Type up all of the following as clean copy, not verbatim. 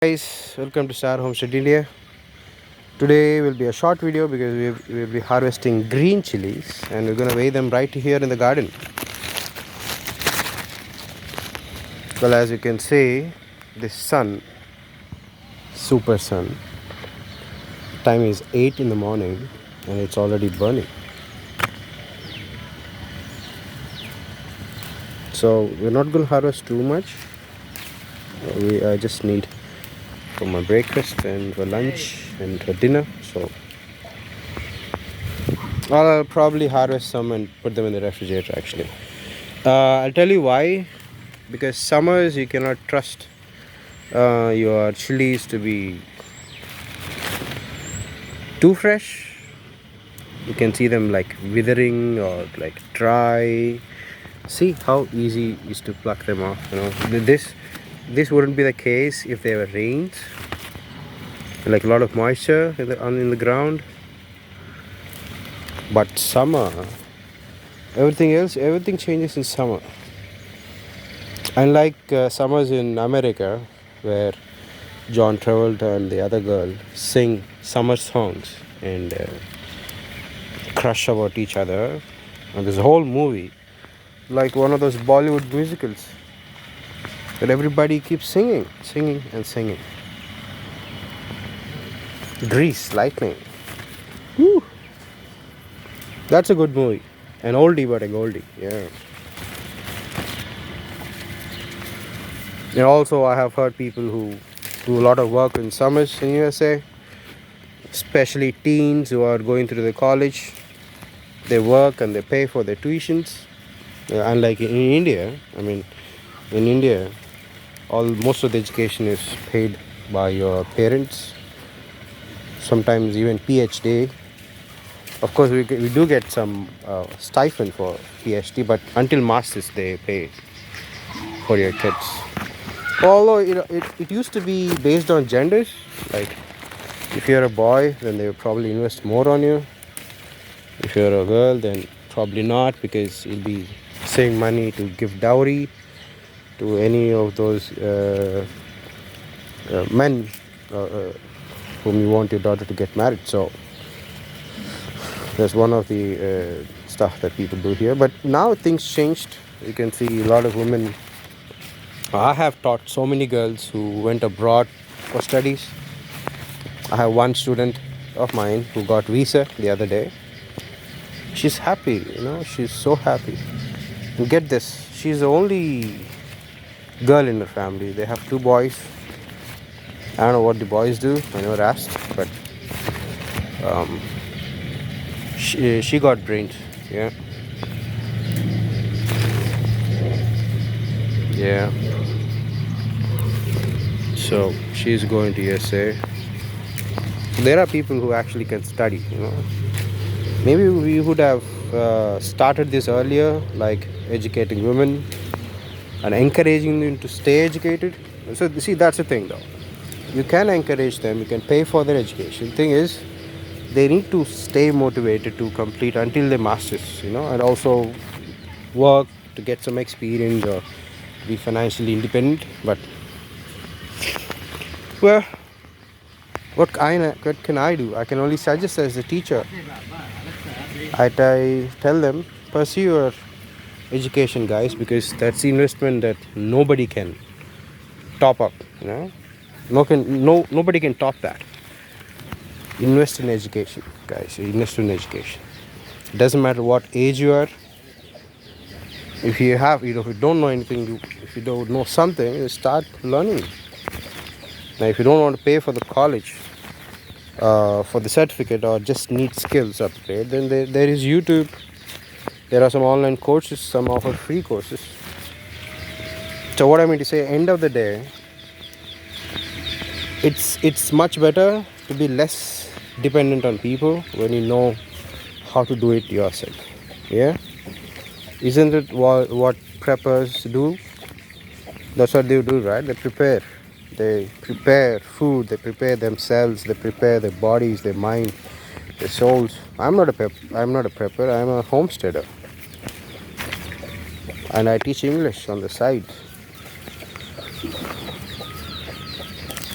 Guys, welcome to Star Homestead India. Today will be a short video because we will be harvesting green chilies and we're gonna weigh them right here in the garden. Well, as you can see, the sun, super sun. Time is 8 in the morning and it's already burning. So we're not gonna harvest too much. I just need for my breakfast and for lunch and for dinner. So I'll probably harvest some and put them in the refrigerator actually. I'll tell you why. Because summers you cannot trust your chilies to be too fresh. You can see them like withering or like dry. See how easy it is to pluck them off. This wouldn't be the case if there were rains, like a lot of moisture in the ground. But summer, everything changes in summer. Unlike summers in America, where John Travolta and the other girl sing summer songs and crush about each other, and this whole movie, like one of those Bollywood musicals, that everybody keeps singing and singing. Grease, Lightning. Woo. That's a good movie. An oldie but a goldie. Yeah. And also I have heard people who do a lot of work in summers in USA, especially teens who are going through the college. They work and they pay for their tuitions. Unlike in India, in India, most of the education is paid by your parents. Sometimes even PhD. Of course, we do get some stipend for PhD, but until masters they pay for your kids. Although it used to be based on genders. Like if you're a boy, then they will probably invest more on you. If you're a girl, then probably not, because you'll be saving money to give dowry to any of those men whom you want your daughter to get married. So that's one of the stuff that people do here. But now things changed. You can see a lot of women. I have taught so many girls who went abroad for studies. I have one student of mine who got visa the other day. She's happy, she's so happy. And get this, she's the only girl in her family. They have 2 boys. I don't know what the boys do. I never asked, but she got brains. Yeah. Yeah. So she's going to USA. There are people who actually can study. Maybe we would have started this earlier, like educating women and encouraging them to stay educated. So see, that's the thing though. You can encourage them, you can pay for their education. The thing is, they need to stay motivated to complete until their masters, and also work to get some experience or be financially independent. But well, what can I do? I can only suggest as a teacher. I tell them, pursue your education, guys, because that's the investment that nobody can top up. Nobody can top that. Invest in education, guys. Invest in education. It doesn't matter what age you are. If you don't know anything, if you don't know something, you start learning. Now, if you don't want to pay for the college, for the certificate, or just need skills upgrade, then there is YouTube. There are some online courses, some offer free courses. So what I mean to say, end of the day, it's much better to be less dependent on people when you know how to do it yourself. Yeah, isn't it what preppers do? That's what they do, right? They prepare food, they prepare themselves, they prepare their bodies, their mind, their souls. I'm not a prepper, I'm a homesteader. And I teach English on the side.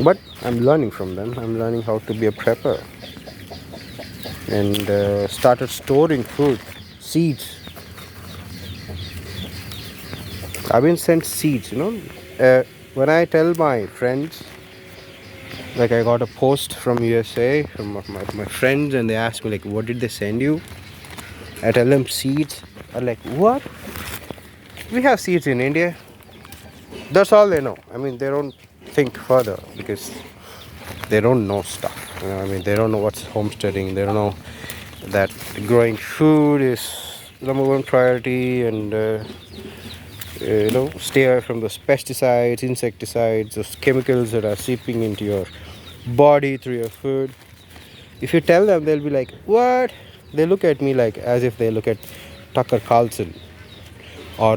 But I'm learning from them. I'm learning how to be a prepper, and started storing food, seeds. I've been sent seeds, when I tell my friends, like I got a post from USA from my friends, and they ask me like, what did they send you? I tell them seeds. Are like, what? We have seeds in India. That's all they know. I mean, they don't think further because they don't know stuff. I mean, they don't know what's homesteading. They don't know that growing food is number one priority, and stay away from those pesticides, insecticides, those chemicals that are seeping into your body through your food. If you tell them, they'll be like, what? They look at me like as if they look at Tucker Carlson, or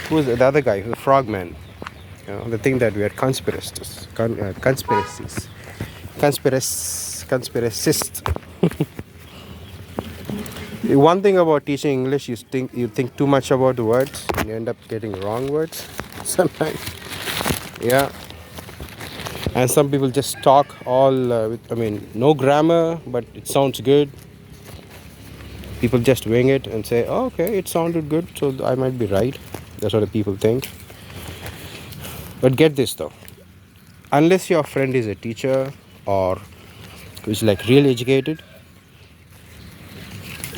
who's the other guy, the frogman. They think that we are conspiracists, conspiracists. One thing about teaching English, you think too much about the words, and you end up getting wrong words sometimes. Yeah, and some people just talk all no grammar, but it sounds good. People just wing it and say, oh, okay, it sounded good, so I might be right. That's what the people think. But get this though, unless your friend is a teacher or who's like really educated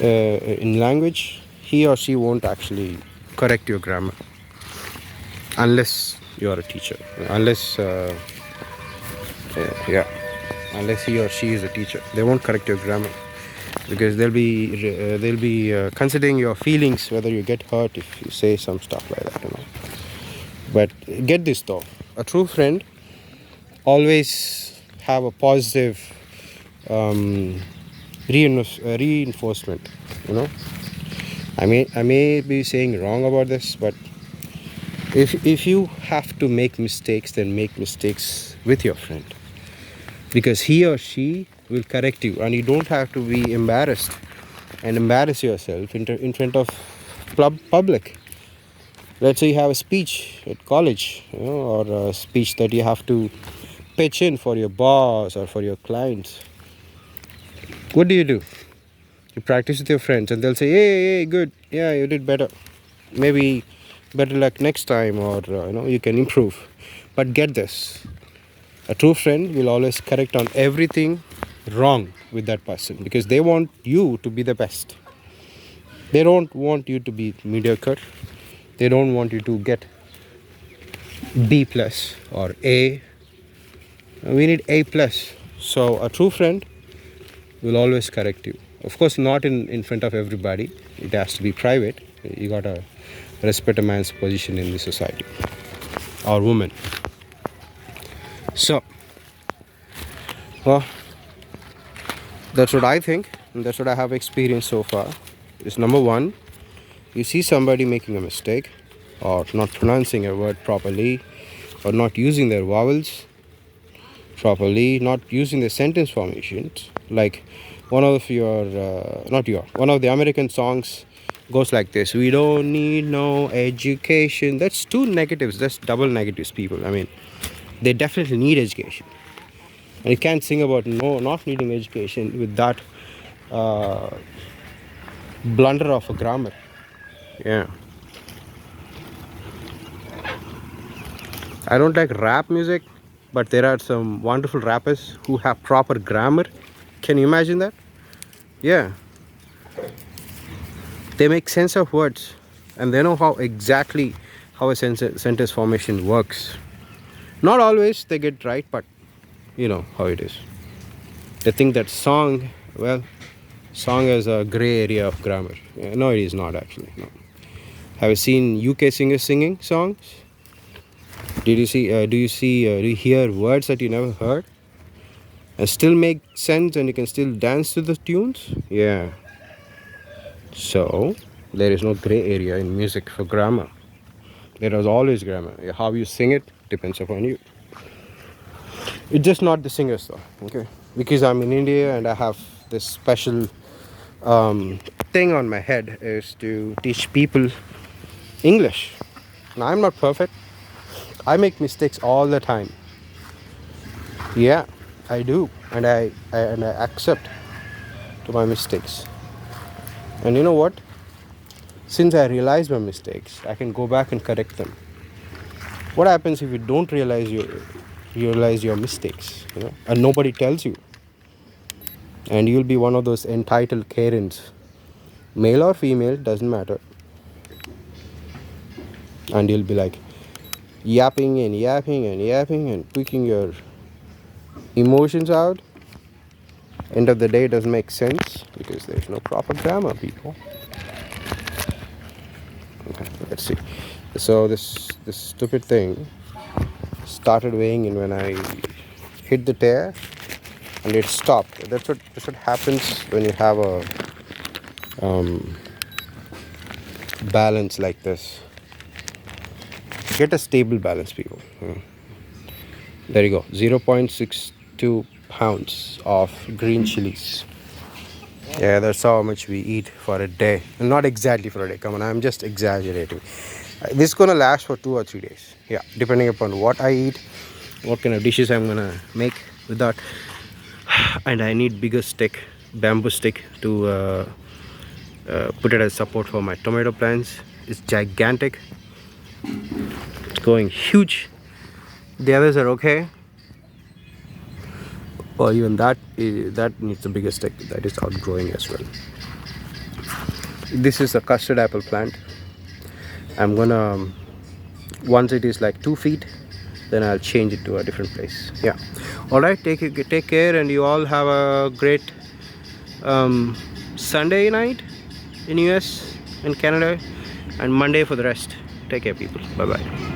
in language, he or she won't actually correct your grammar unless you are a teacher. Unless he or she is a teacher, they won't correct your grammar, because they'll be considering your feelings, whether you get hurt if you say some stuff like that. But get this though, a true friend always have a positive reinforcement. I may be saying wrong about this, but if you have to make mistakes, then make mistakes with your friend, because he or she will correct you, and you don't have to be embarrassed and embarrass yourself in front of public. Let's say you have a speech at college, or a speech that you have to pitch in for your boss or for your clients. What do? You practice with your friends, and they'll say, hey, good, yeah, you did better, maybe better luck next time, or you can improve. But get this, a true friend will always correct on everything wrong with that person, because they want you to be the best. They don't want you to be mediocre. They don't want you to get B plus or A. We need A plus. So a true friend will always correct you. Of course, not in front of everybody. It has to be private. You gotta respect a man's position in the society, or woman. So, well, that's what I think, and that's what I have experienced so far. Is number one, you see somebody making a mistake, or not pronouncing a word properly, or not using their vowels properly, not using the sentence formations. Like one of the American songs goes like this: we don't need no education. That's two negatives. That's double negatives, people. I mean, they definitely need education. And you can't sing about not needing education with that blunder of a grammar. Yeah. I don't like rap music, but there are some wonderful rappers who have proper grammar. Can you imagine that? Yeah. They make sense of words, and they know how a sentence formation works. Not always they get right, but you know how it is. They think that song is a gray area of grammar. No, it is not actually. No. Have you seen UK singers singing songs? Do you hear words that you never heard and still make sense, and you can still dance to the tunes? Yeah. So there is no gray area in music for grammar. There is always grammar. How you sing it depends upon you. It's just not the singers though, okay? Because I'm in India and I have this special thing on my head is to teach people English. Now I'm not perfect. I make mistakes all the time. Yeah, I do, and I accept to my mistakes. And you know what? Since I realize my mistakes, I can go back and correct them. What happens if you don't realize your mistakes, and nobody tells you, and you'll be one of those entitled Karens, male or female, doesn't matter, and you'll be like yapping and yapping and yapping and tweaking your emotions out. End of the day, it doesn't make sense because there's no proper grammar, people. Okay, let's see. So this stupid thing started weighing in when I hit the tear, and it stopped. That's what happens when you have a balance like this. Get a stable balance, people. There you go. 0.62 pounds of green chilies. Yeah, that's how much we eat for a day. Not exactly for a day. Come on, I'm just exaggerating. This is gonna last for 2 or 3 days. Yeah, depending upon what I eat, what kind of dishes I'm gonna make with that. And I need bigger stick, bamboo stick, to put it as support for my tomato plants. It's gigantic. It's going huge. The others are okay. Or even that needs a bigger stick. That is outgrowing as well. This is a custard apple plant. I'm gonna, once it is like 2 feet, then I'll change it to a different place. Yeah. All right. Take care, and you all have a great Sunday night in US and Canada, and Monday for the rest. Take care, people. Bye bye.